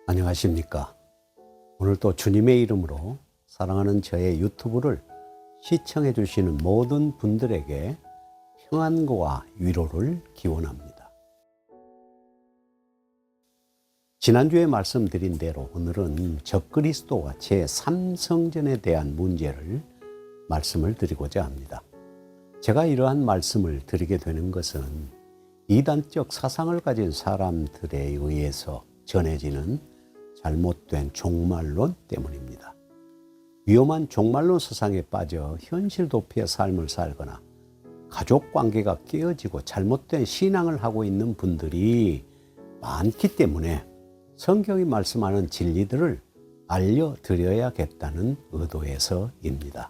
안녕하십니까. 오늘 또 주님의 이름으로 사랑하는 저의 유튜브를 시청해 주시는 모든 분들에게 평안과 위로를 기원합니다. 지난주에 말씀드린 대로 오늘은 적그리스도와 제3성전에 대한 문제를 말씀을 드리고자 합니다. 제가 이러한 말씀을 드리게 되는 것은 이단적 사상을 가진 사람들에 의해서 전해지는 잘못된 종말론 때문입니다. 위험한 종말론 세상에 빠져 현실 도피의 삶을 살거나 가족 관계가 깨어지고 잘못된 신앙을 하고 있는 분들이 많기 때문에 성경이 말씀하는 진리들을 알려드려야겠다는 의도에서입니다.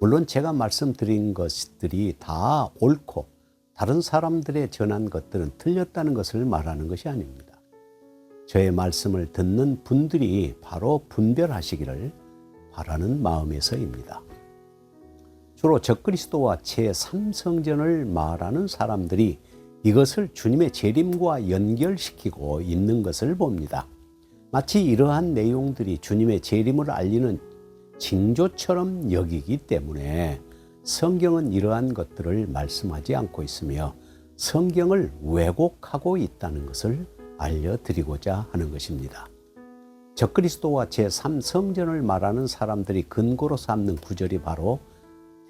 물론 제가 말씀드린 것들이 다 옳고 다른 사람들의 전한 것들은 틀렸다는 것을 말하는 것이 아닙니다. 저의 말씀을 듣는 분들이 바로 분별하시기를 바라는 마음에서입니다. 주로 적그리스도와 제3성전을 말하는 사람들이 이것을 주님의 재림과 연결시키고 있는 것을 봅니다. 마치 이러한 내용들이 주님의 재림을 알리는 징조처럼 여기기 때문에 성경은 이러한 것들을 말씀하지 않고 있으며 성경을 왜곡하고 있다는 것을 알려드리고자 하는 것입니다. 적그리스도와 제3성전을 말하는 사람들이 근거로 삼는 구절이 바로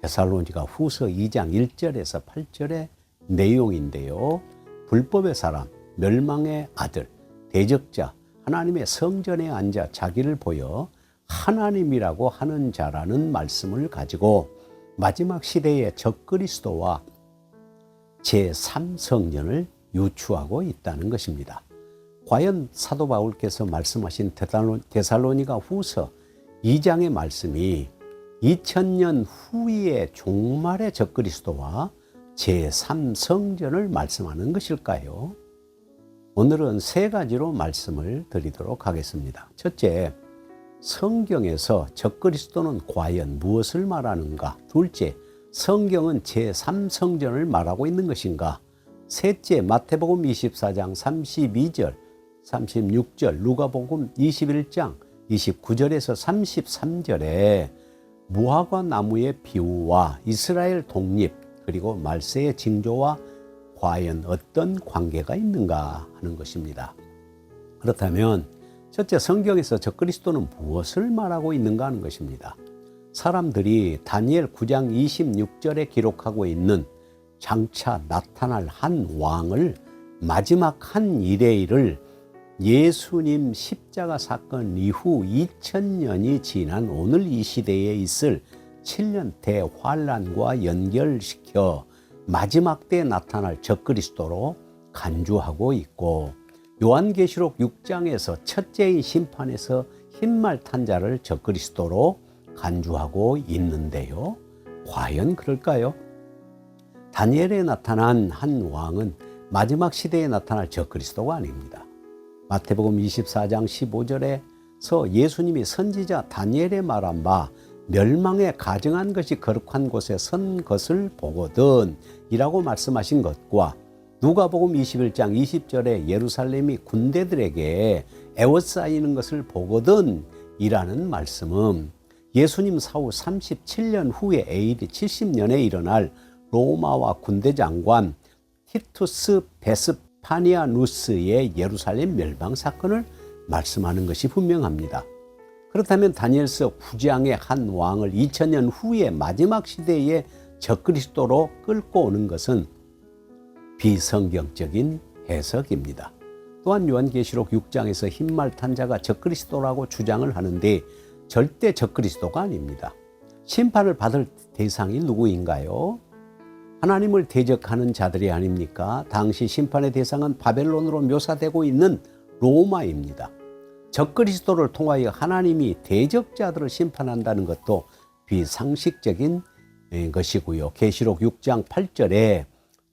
데살로니가 후서 2장 1절에서 8절의 내용인데요. 불법의 사람, 멸망의 아들, 대적자, 하나님의 성전에 앉아 자기를 보여 하나님이라고 하는 자라는 말씀을 가지고 마지막 시대의 적그리스도와 제3성전을 유추하고 있다는 것입니다. 과연 사도 바울께서 말씀하신 데살로니가 후서 2장의 말씀이 2000년 후의 종말의 적그리스도와 제3성전을 말씀하는 것일까요? 오늘은 세 가지로 말씀을 드리도록 하겠습니다. 첫째, 성경에서 적그리스도는 과연 무엇을 말하는가? 둘째, 성경은 제3성전을 말하고 있는 것인가? 셋째, 마태복음 24장 32절, 36절, 누가복음 21장 29절에서 33절에 무화과 나무의 비유와 이스라엘 독립 그리고 말세의 징조와 과연 어떤 관계가 있는가 하는 것입니다. 그렇다면 첫째, 성경에서 적그리스도는 무엇을 말하고 있는가 하는 것입니다. 사람들이 다니엘 9장 26절에 기록하고 있는 장차 나타날 한 왕을 마지막 한 일의 예수님 십자가 사건 이후 2000년이 지난 오늘 이 시대에 있을 7년 대환란과 연결시켜 마지막 때에 나타날 적그리스도로 간주하고 있고, 요한계시록 6장에서 첫째인 심판에서 흰말 탄 자를 적그리스도로 간주하고 있는데요. 과연 그럴까요? 다니엘에 나타난 한 왕은 마지막 시대에 나타날 적그리스도가 아닙니다. 마태복음 24장 15절에서 예수님이 선지자 다니엘에 말한 바 멸망에 가증한 것이 거룩한 곳에 선 것을 보거든 이라고 말씀하신 것과 누가복음 21장 20절에 예루살렘이 군대들에게 에워싸이는 것을 보거든 이라는 말씀은 예수님 사후 37년 후에 AD 70년에 일어날 로마와 군대 장관 티투스 베스파니아누스의 예루살렘 멸망 사건을 말씀하는 것이 분명합니다. 그렇다면 다니엘서 9장의 한 왕을 2000년 후에 마지막 시대의 적그리스도로 끌고 오는 것은 비성경적인 해석입니다. 또한 요한계시록 6장에서 흰말 탄 자가 적그리스도라고 주장을 하는데 절대 적그리스도가 아닙니다. 심판을 받을 대상이 누구인가요? 하나님을 대적하는 자들이 아닙니까? 당시 심판의 대상은 바벨론으로 묘사되고 있는 로마입니다. 적그리스도를 통하여 하나님이 대적자들을 심판한다는 것도 비상식적인 것이고요. 계시록 6장 8절에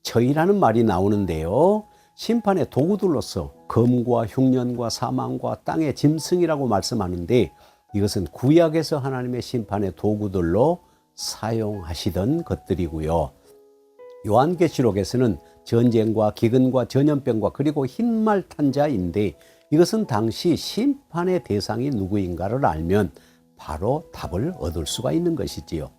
저희라는 말이 나오는데요. 심판의 도구들로서 검과 흉년과 사망과 땅의 짐승이라고 말씀하는데 이것은 구약에서 하나님의 심판의 도구들로 사용하시던 것들이고요. 요한계시록에서는 전쟁과 기근과 전염병과 그리고 흰말 탄 자인데 이것은 당시 심판의 대상이 누구인가를 알면 바로 답을 얻을 수가 있는 것이지요.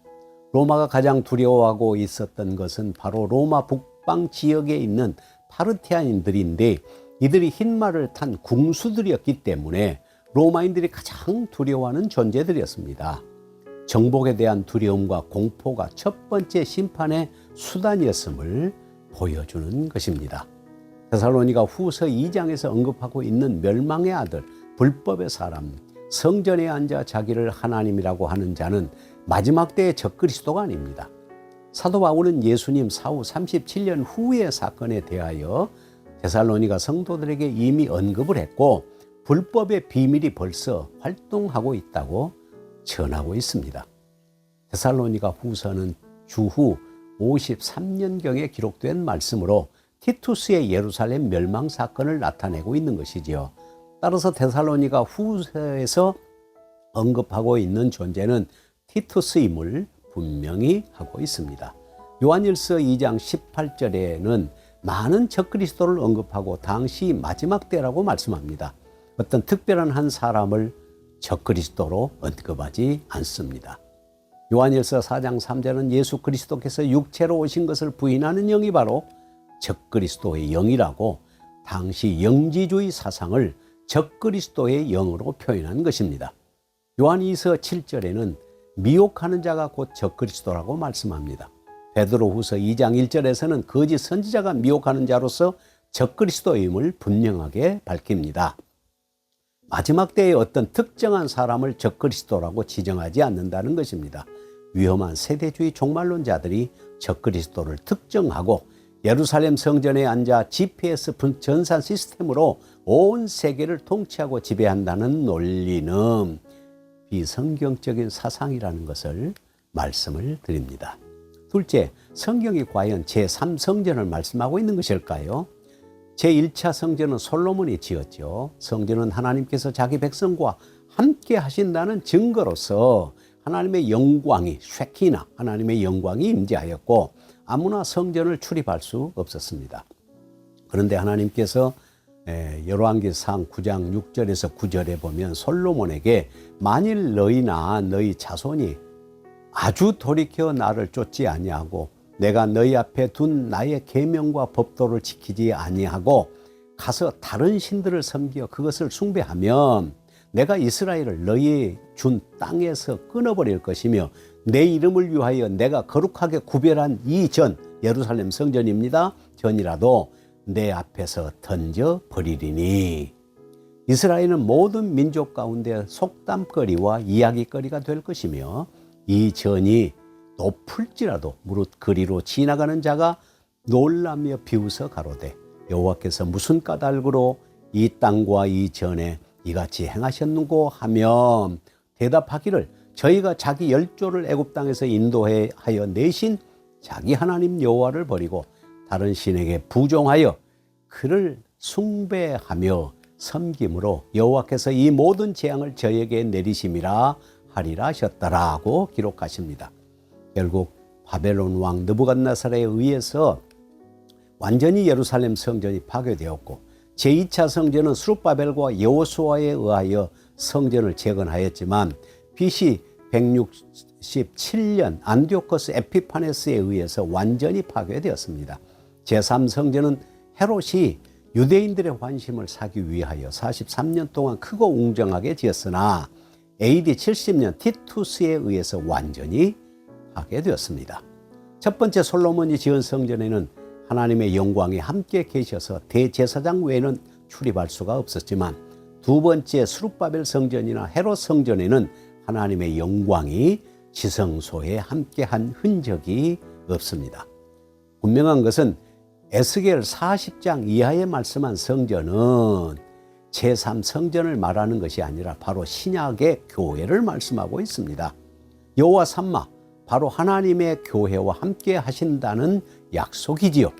로마가 가장 두려워하고 있었던 것은 바로 로마 북방 지역에 있는 파르티아인들인데, 이들이 흰말을 탄 궁수들이었기 때문에 로마인들이 가장 두려워하는 존재들이었습니다. 정복에 대한 두려움과 공포가 첫 번째 심판의 수단이었음을 보여주는 것입니다. 데살로니가 후서 2장에서 언급하고 있는 멸망의 아들, 불법의 사람, 성전에 앉아 자기를 하나님이라고 하는 자는 마지막 때의 적그리스도가 아닙니다. 사도 바울은 예수님 사후 37년 후의 사건에 대하여 데살로니가 성도들에게 이미 언급을 했고, 불법의 비밀이 벌써 활동하고 있다고 전하고 있습니다. 데살로니가 후서는 주후 53년경에 기록된 말씀으로 티투스의 예루살렘 멸망 사건을 나타내고 있는 것이지요. 따라서 데살로니가 후서에서 언급하고 있는 존재는 티투스임을 분명히 하고 있습니다. 요한일서 2장 18절에는 많은 적그리스도를 언급하고 당시 마지막 때라고 말씀합니다. 어떤 특별한 한 사람을 적그리스도로 언급하지 않습니다. 요한일서 4장 3절은 예수 그리스도께서 육체로 오신 것을 부인하는 영이 바로 적그리스도의 영이라고 당시 영지주의 사상을 적그리스도의 영으로 표현한 것입니다. 요한2서 7절에는 미혹하는 자가 곧 적그리스도라고 말씀합니다. 베드로후서 2장 1절에서는 거짓 선지자가 미혹하는 자로서 적그리스도임을 분명하게 밝힙니다. 마지막 때에 어떤 특정한 사람을 적그리스도라고 지정하지 않는다는 것입니다. 위험한 세대주의 종말론자들이 적그리스도를 특정하고 예루살렘 성전에 앉아 GPS 전산 시스템으로 온 세계를 통치하고 지배한다는 논리는 비성경적인 사상이라는 것을 말씀을 드립니다. 둘째, 성경이 과연 제3성전을 말씀하고 있는 것일까요? 제1차 성전은 솔로몬이 지었죠. 성전은 하나님께서 자기 백성과 함께 하신다는 증거로서 하나님의 영광이, 쉐키나, 하나님의 영광이 임재하였고 아무나 성전을 출입할 수 없었습니다. 그런데 하나님께서 열왕기상 9장 6절에서 9절에 보면 솔로몬에게 만일 너희나 너희 자손이 아주 돌이켜 나를 쫓지 아니하고 내가 너희 앞에 둔 나의 계명과 법도를 지키지 아니하고 가서 다른 신들을 섬겨 그것을 숭배하면 내가 이스라엘을 너희 준 땅에서 끊어버릴 것이며 내 이름을 위하여 내가 거룩하게 구별한 이 전, 예루살렘 성전입니다. 전이라도 내 앞에서 던져버리리니. 이스라엘은 모든 민족 가운데 속담거리와 이야기거리가 될 것이며 이 전이 높을지라도 무릇 그리로 지나가는 자가 놀라며 비웃어 가로되 여호와께서 무슨 까닭으로 이 땅과 이 전에 이같이 행하셨는고 하면 대답하기를 저희가 자기 열조를 애굽 땅에서 인도하여 내신 자기 하나님 여호와를 버리고 다른 신에게 부종하여 그를 숭배하며 섬김으로 여호와께서 이 모든 재앙을 저에게 내리심이라 하리라 하셨다라고 기록하십니다. 결국 바벨론 왕 느부갓네살에 의해서 완전히 예루살렘 성전이 파괴되었고 제2차 성전은 스룹바벨과 여호수아에 의하여 성전을 재건하였지만 BC 167년 안디오코스 에피파네스에 의해서 완전히 파괴되었습니다. 제3성전은 헤롯이 유대인들의 환심을 사기 위하여 43년 동안 크고 웅장하게 지었으나 AD 70년 티투스에 의해서 완전히 파괴되었습니다. 첫 번째 솔로몬이 지은 성전에는 하나님의 영광이 함께 계셔서 대제사장 외에는 출입할 수가 없었지만 두 번째 스룹바벨 성전이나 헤롯 성전에는 하나님의 영광이 지성소에 함께한 흔적이 없습니다. 분명한 것은 에스겔 40장 이하에 말씀한 성전은 제3성전을 말하는 것이 아니라 바로 신약의 교회를 말씀하고 있습니다. 여호와 삼마, 바로 하나님의 교회와 함께 하신다는 약속이지요.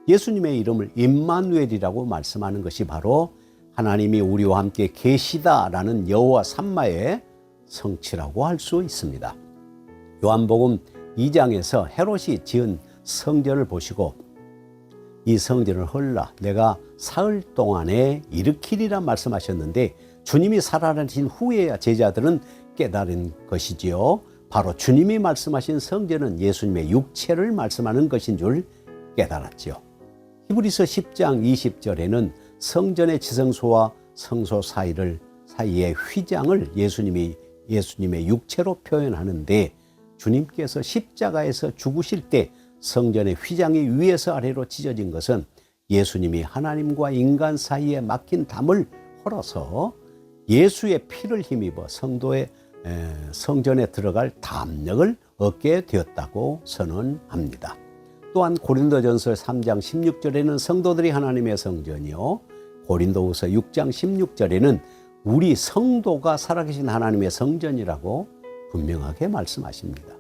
예수님의 이름을 임마누엘이라고 말씀하는 것이 바로 하나님이 우리와 함께 계시다라는 여호와 삼마의 성취라고 할 수 있습니다. 요한복음 2장에서 헤롯이 지은 성전을 보시고 이 성전을 헐라 내가 사흘 동안에 일으키리라 말씀하셨는데 주님이 살아나신 후에야 제자들은 깨달은 것이지요. 바로 주님이 말씀하신 성전은 예수님의 육체를 말씀하는 것인 줄 깨달았지요. 히브리서 10장 20절에는 성전의 지성소와 성소 사이의 휘장을 예수님의 육체로 표현하는데 주님께서 십자가에서 죽으실 때 성전의 휘장이 위에서 아래로 찢어진 것은 예수님이 하나님과 인간 사이에 막힌 담을 헐어서 예수의 피를 힘입어 성전에 들어갈 담력을 얻게 되었다고 선언합니다. 또한 고린도전서 3장 16절에는 성도들이 하나님의 성전이요, 고린도후서 6장 16절에는 우리 성도가 살아계신 하나님의 성전이라고 분명하게 말씀하십니다.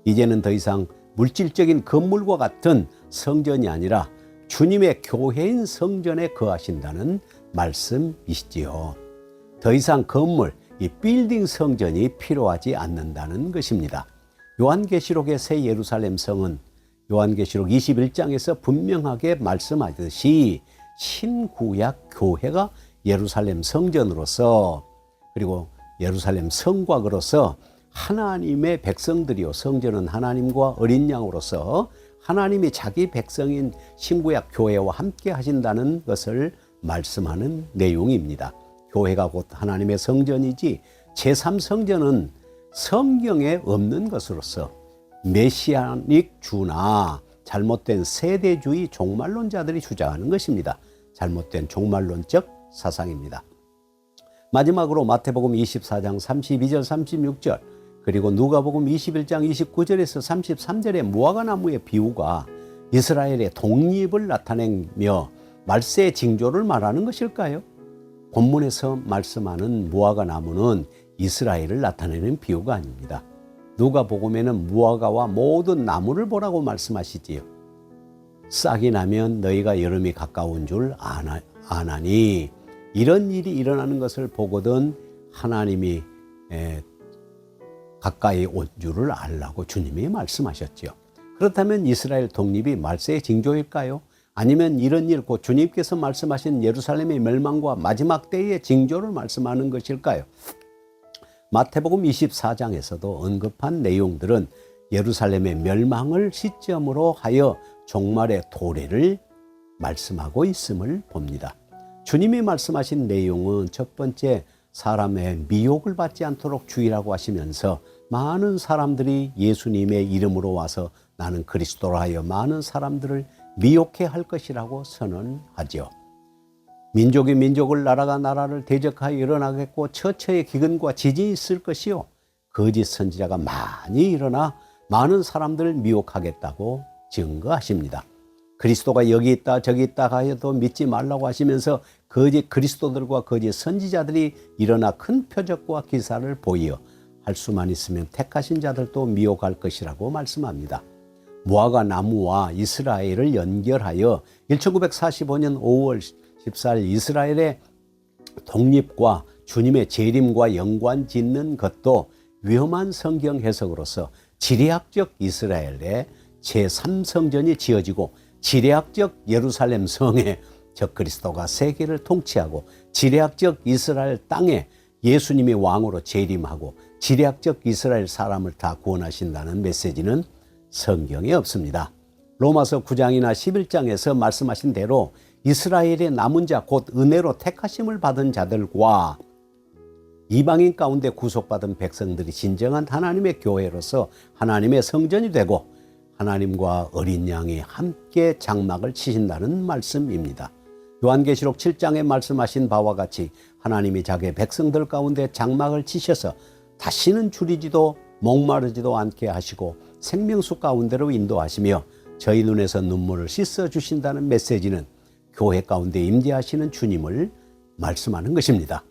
이제는 더 이상 물질적인 건물과 같은 성전이 아니라 주님의 교회인 성전에 거하신다는 말씀이시지요. 더 이상 건물, 이 빌딩 성전이 필요하지 않는다는 것입니다. 요한계시록의 새 예루살렘 성은 요한계시록 21장에서 분명하게 말씀하듯이 신구약 교회가 예루살렘 성전으로서 그리고 예루살렘 성곽으로서 하나님의 백성들이요, 성전은 하나님과 어린 양으로서 하나님이 자기 백성인 신구약 교회와 함께 하신다는 것을 말씀하는 내용입니다. 교회가 곧 하나님의 성전이지 제3성전은 성경에 없는 것으로서 메시아닉 주나 잘못된 세대주의 종말론자들이 주장하는 것입니다. 잘못된 종말론적 사상입니다. 마지막으로 마태복음 24장 32절 36절 그리고 누가복음 21장 29절에서 33절의 무화과나무의 비유가 이스라엘의 독립을 나타내며 말세의 징조를 말하는 것일까요? 본문에서 말씀하는 무화과나무는 이스라엘을 나타내는 비유가 아닙니다. 누가복음에는 무화과와 모든 나무를 보라고 말씀하시지요. 싹이 나면 너희가 여름이 가까운 줄 아나니 이런 일이 일어나는 것을 보거든 하나님이 가까이 온 줄을 알라고 주님이 말씀하셨지요. 그렇다면 이스라엘 독립이 말세의 징조일까요? 아니면 이런 일 곧 주님께서 말씀하신 예루살렘의 멸망과 마지막 때의 징조를 말씀하는 것일까요? 마태복음 24장에서도 언급한 내용들은 예루살렘의 멸망을 시점으로 하여 종말의 도래를 말씀하고 있음을 봅니다. 주님이 말씀하신 내용은 첫 번째 사람의 미혹을 받지 않도록 주의라고 하시면서 많은 사람들이 예수님의 이름으로 와서 나는 그리스도라 하여 많은 사람들을 미혹해 할 것이라고 선언하죠. 민족이 민족을 나라가 나라를 대적하여 일어나겠고 처처의 기근과 지진이 있을 것이요 거짓 선지자가 많이 일어나 많은 사람들을 미혹하겠다고 증거하십니다. 그리스도가 여기 있다 저기 있다 하여도 믿지 말라고 하시면서 거짓 그리스도들과 거짓 선지자들이 일어나 큰 표적과 기사를 보이어 할 수만 있으면 택하신 자들도 미혹할 것이라고 말씀합니다. 무화과 나무와 이스라엘을 연결하여 1945년 5월 14일 이스라엘의 독립과 주님의 재림과 연관 짓는 것도 위험한 성경 해석으로서 지리학적 이스라엘의 제3성전이 지어지고 지리학적 예루살렘 성에 적그리스도가 세계를 통치하고 지리학적 이스라엘 땅에 예수님이 왕으로 재림하고 지리학적 이스라엘 사람을 다 구원하신다는 메시지는 성경에 없습니다. 로마서 9장이나 11장에서 말씀하신 대로 이스라엘의 남은 자 곧 은혜로 택하심을 받은 자들과 이방인 가운데 구속받은 백성들이 진정한 하나님의 교회로서 하나님의 성전이 되고 하나님과 어린 양이 함께 장막을 치신다는 말씀입니다. 요한계시록 7장에 말씀하신 바와 같이 하나님이 자기의 백성들 가운데 장막을 치셔서 다시는 줄이지도 목마르지도 않게 하시고 생명수 가운데로 인도하시며 저희 눈에서 눈물을 씻어주신다는 메시지는 교회 가운데 임재하시는 주님을 말씀하는 것입니다.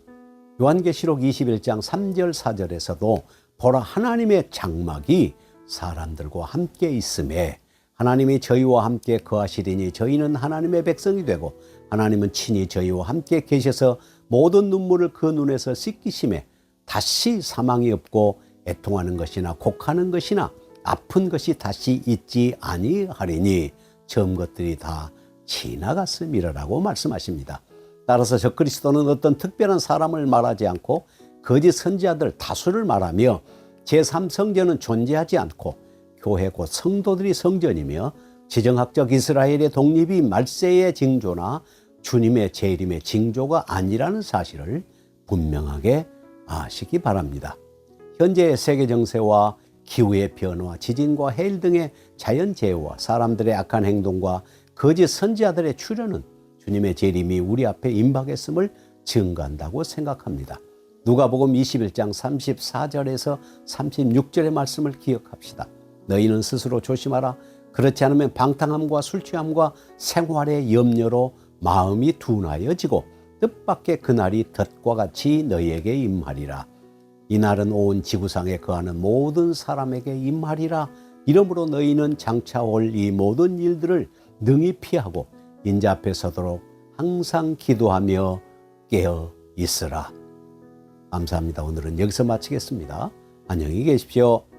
요한계시록 21장 3절 4절에서도 보라 하나님의 장막이 사람들과 함께 있음에 하나님이 저희와 함께 거하시리니 저희는 하나님의 백성이 되고 하나님은 친히 저희와 함께 계셔서 모든 눈물을 그 눈에서 씻기심에 다시 사망이 없고 애통하는 것이나 곡하는 것이나 아픈 것이 다시 있지 아니하리니 처음 것들이 다 지나갔음이라고 말씀하십니다. 따라서 적그리스도는 어떤 특별한 사람을 말하지 않고 거짓 선지자들 다수를 말하며 제3성전은 존재하지 않고 교회 곧 성도들이 성전이며 지정학적 이스라엘의 독립이 말세의 징조나 주님의 재림의 징조가 아니라는 사실을 분명하게 아시기 바랍니다. 현재의 세계 정세와 기후의 변화, 지진과 해일 등의 자연재해와 사람들의 악한 행동과 거짓 선지자들의 출현은 주님의 재림이 우리 앞에 임박했음을 증거한다고 생각합니다. 누가복음 21장 34절에서 36절의 말씀을 기억합시다. 너희는 스스로 조심하라. 그렇지 않으면 방탕함과 술 취함과 생활의 염려로 마음이 둔하여지고 뜻밖의 그날이 덫과 같이 너희에게 임하리라. 이날은 온 지구상에 거하는 모든 사람에게 임하리라. 이러므로 너희는 장차 올 이 모든 일들을 능히 피하고 인자 앞에 서도록 항상 기도하며 깨어 있으라. 감사합니다. 오늘은 여기서 마치겠습니다. 안녕히 계십시오.